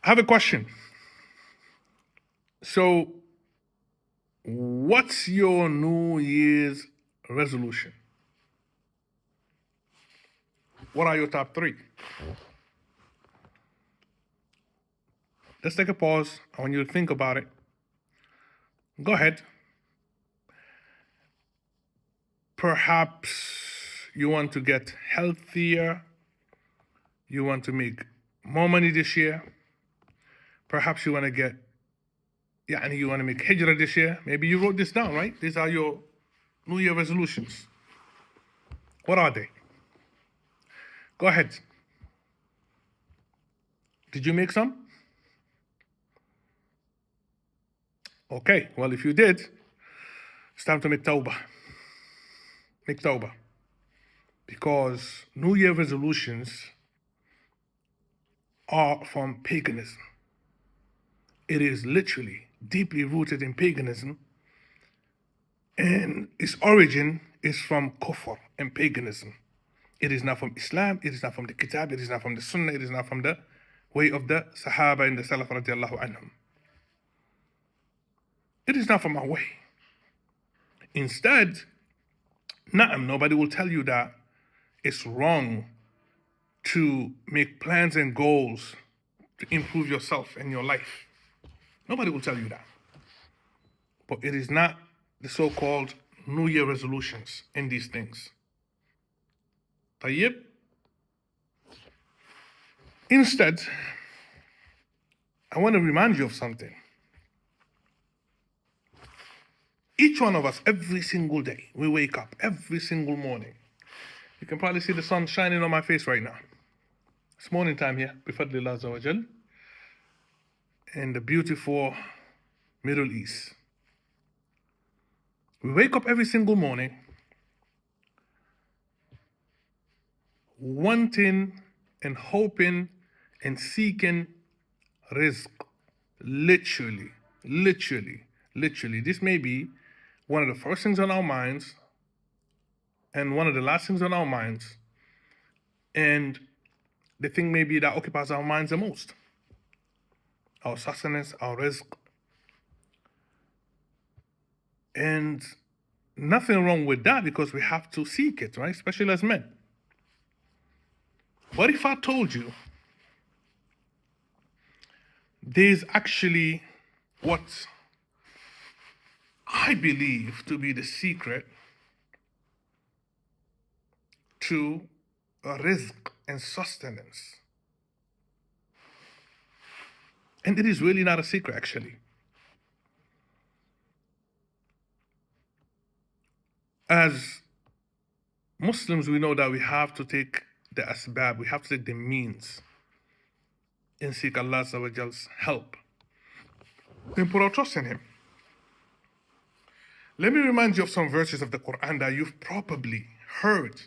I have a question. So, what's your New Year's resolution? What are your top three? Let's take a pause. I want you to think about it. Go ahead. Perhaps you want to get healthier. You want to make more money this year. Perhaps you want to get, you want to make hijrah this year. Maybe you wrote this down, right? These are your New Year resolutions. What are they? Go ahead. Did you make some? Okay, well, if you did, it's time to make tawbah. Make tawbah. Because New Year resolutions are from paganism. It is literally deeply rooted in paganism, and its origin is from kufr and paganism. It is not from Islam, it is not from the Kitab, it is not from the Sunnah, it is not from the way of the Sahaba and the Salaf radiallahu anhum. It is not from our way. Instead, nobody will tell you that it's wrong to make plans and goals to improve yourself and your life. Nobody will tell you that. But it is not the so-called New Year resolutions and these things. Tayyib. Instead, I want to remind you of something. Each one of us, every single day, we wake up every single morning. You can probably see the sun shining on my face right now. It's morning time here, bifadlillah azza wa jal, in the beautiful Middle East. We wake up every single morning wanting and hoping and seeking rizq. Literally. This may be one of the first things on our minds and one of the last things on our minds, and the thing maybe that occupies our minds the most. Our sustenance, our rizq. And nothing wrong with that because we have to seek it, right? Especially as men. What if I told you there's actually what I believe to be the secret to a rizq and sustenance? And it is really not a secret, actually. As Muslims, we know that we have to take the asbab, we have to take the means and seek Allah Azza wa Jal's help and put our trust in Him. Let me remind you of some verses of the Quran that you've probably heard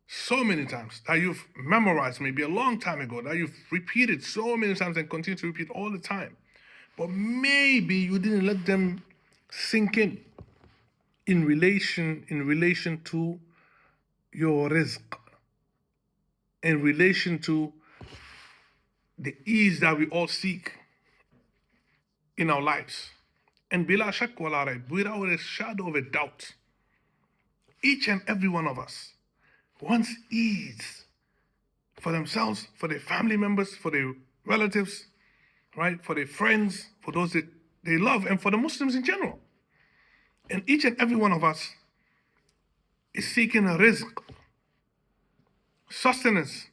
so many times, that you've memorized maybe a long time ago, that you've repeated so many times and continue to repeat all the time. But maybe you didn't let them sink in relation to your rizq, in relation to the ease that we all seek in our lives. And bila shak wala raib, without a shadow of a doubt, each and every one of us wants ease for themselves, for their family members, for their relatives, right? For their friends, for those that they love, and for the Muslims in general. And each and every one of us is seeking a rizq, sustenance,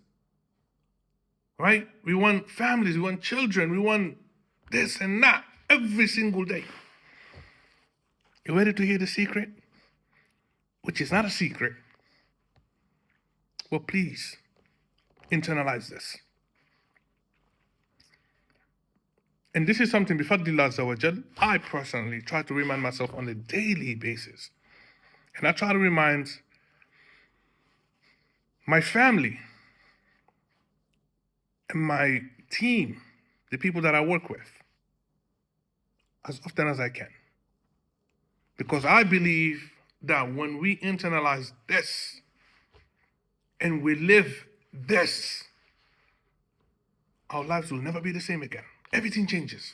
right? We want families, we want children, we want this and that every single day. You ready to hear the secret? Which is not a secret. Well, please internalize this. And this is something, bifadlillah azza wa jal, I personally try to remind myself on a daily basis. And I try to remind my family and my team, the people that I work with, as often as I can. Because I believe that when we internalize this and we live this, our lives will never be the same again. Everything changes.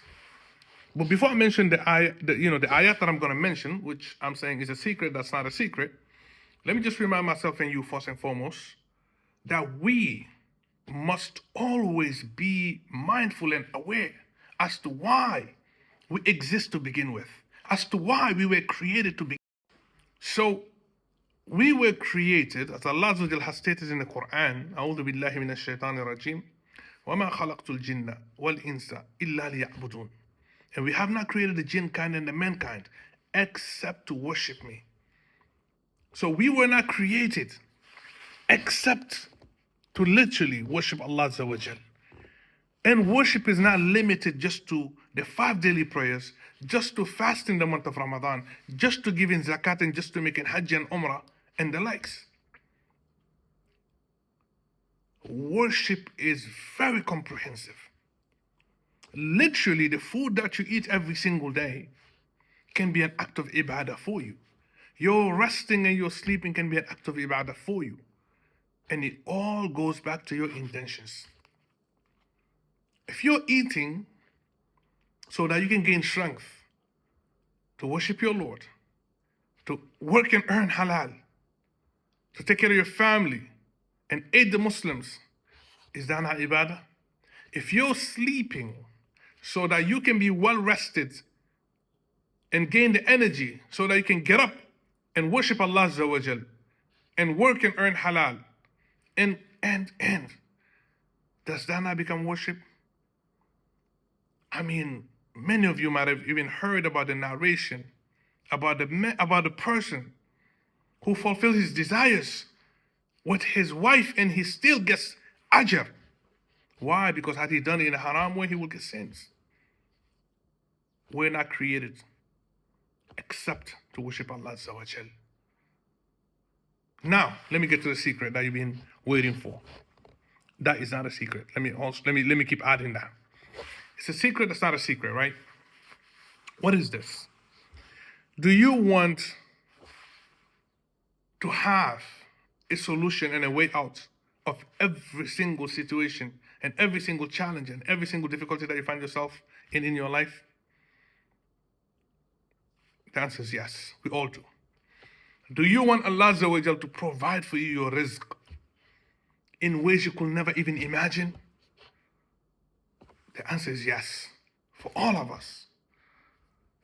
But before I mention the ayat that I'm going to mention, which I'm saying is a secret that's not a secret, let me just remind myself and you first and foremost that we must always be mindful and aware as to why we exist to begin with, as to why we were created to begin. So we were created, as Allah Azza wa Jal has stated in the Quran, أعوذ بالله من الشيطان الرجيم وما خلقت الجن والإنس إلا ليعبدون. And we have not created the jinn kind and the mankind except to worship me. So we were not created except to literally worship Allah Azza wa Jal. And worship is not limited just to the 5 daily prayers, just to fast in the month of Ramadan, just to giving zakat and just to making hajj and umrah and the likes. Worship is very comprehensive. Literally, the food that you eat every single day can be an act of ibadah for you. Your resting and your sleeping can be an act of ibadah for you. And it all goes back to your intentions. If you're eating so that you can gain strength to worship your Lord, to work and earn halal, to take care of your family and aid the Muslims, is that not ibadah? If you're sleeping so that you can be well rested and gain the energy so that you can get up and worship Allah Azza wa Jal and work and earn halal, and does that not become worship? I mean, many of you might have even heard about the narration about the person who fulfills his desires with his wife and he still gets ajr. Why? Because had he done it in a haram way, he would get sins. We're not created except to worship Allah Azza wa Jal. Now, let me get to the secret that you've been waiting for. That is not a secret. Let me keep adding that. It's a secret that's not a secret, right? What is this? Do you want to have a solution and a way out of every single situation and every single challenge and every single difficulty that you find yourself in your life? The answer is yes. We all do. Do you want Allah Azza wa Jal to provide for you your rizq in ways you could never even imagine? The answer is yes, for all of us.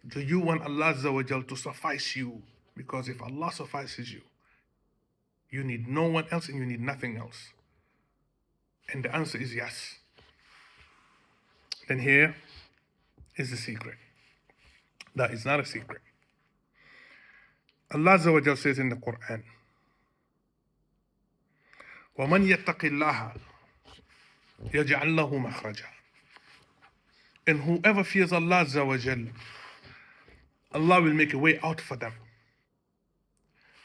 Do you want Allah Azza wa Jal to suffice you? Because if Allah suffices you, you need no one else and you need nothing else. And the answer is yes. Then here is the secret. That is not a secret. Allah Azza wa Jal says in the Quran, وَمَنْ يَتَّقِ اللَّهَ يَجْعَلْ لَهُ مَخْرَجًا. And whoever fears Allah Azza wa Jal, Allah will make a way out for them.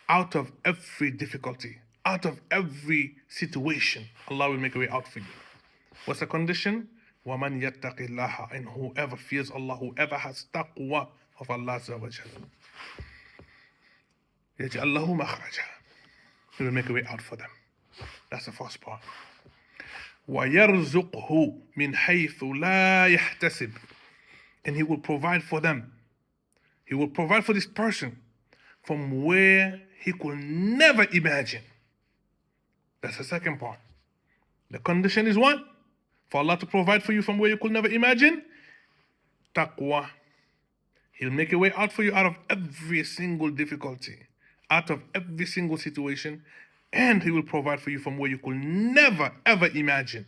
Out of every difficulty, out of every situation, Allah will make a way out for you. What's the condition? وَمَنْ يَتَّقِ اللَّهَ. And whoever fears Allah, whoever has taqwa of Allah Azza wa Jal, يَجْعَلْ لَهُ مَخْرَجًا. He will make a way out for them. That's the first part. وَيَرْزُقْهُ مِنْ حَيْثُ لَا يَحْتَسِبْ. And He will provide for them. He will provide for this person from where he could never imagine. That's the second part. The condition is what? For Allah to provide for you from where you could never imagine? Taqwa. He'll make a way out for you out of every single difficulty, out of every single situation, and He will provide for you from where you could never ever imagine.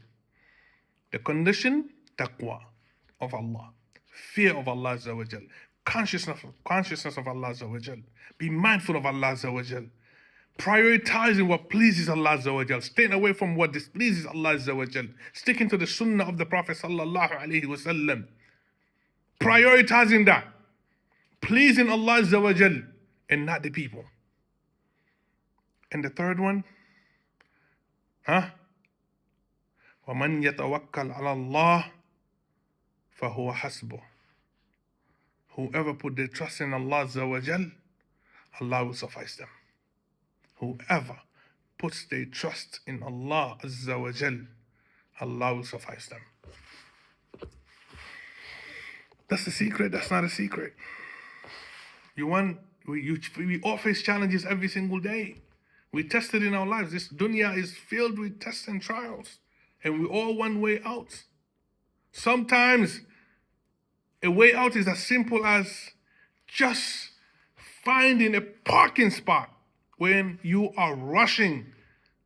The condition? Taqwa of Allah. Fear of Allah Azza wa Jal. Consciousness of Allah Azza wa Jal. Be mindful of Allah Azza wa Jal. Prioritizing what pleases Allah Azza wa Jal. Staying away from what displeases Allah Azza wa Jal. Sticking to the sunnah of the Prophet sallallahu alaihi wasallam. Prioritizing that. Pleasing Allah Azza wa Jal and not the people. And the third one? وَمَنْ يَتَوَكَّلْ عَلَى اللَّهِ فَهُوَ حَسْبُهُ. Whoever put their trust in Allah Azza wa Jal, Allah will suffice them. Whoever puts their trust in Allah Azza wa Jal, Allah will suffice them. That's the secret. That's not a secret. We all face challenges every single day. We test it in our lives. This dunya is filled with tests and trials, and we all one way out. Sometimes a way out is as simple as just finding a parking spot when you are rushing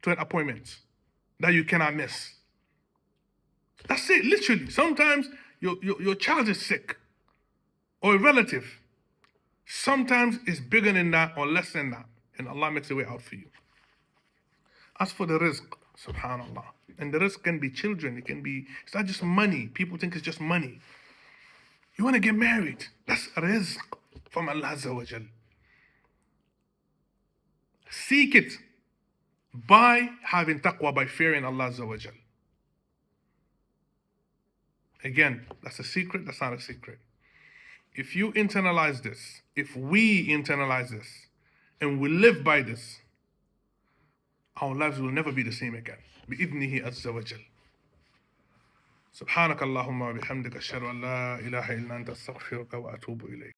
to an appointment that you cannot miss. That's it, literally. Sometimes your child is sick or a relative. Sometimes it's bigger than that or less than that, and Allah makes a way out for you. As for the rizq, subhanallah, and the rizq can be children, it's not just money. People think it's just money. You want to get married, that's rizq from Allah Azza wa Jal. Seek it by having taqwa, by fearing Allah Azza wa Jal. Again, that's a secret, that's not a secret. If you internalize this, if we internalize this, and we live by this, our lives will never be the same again. بإذنه عز وجل. سبحانك اللهم وبحمدك أشهد أن لا إله إلا أنت أستغفرك وأتوب إليك.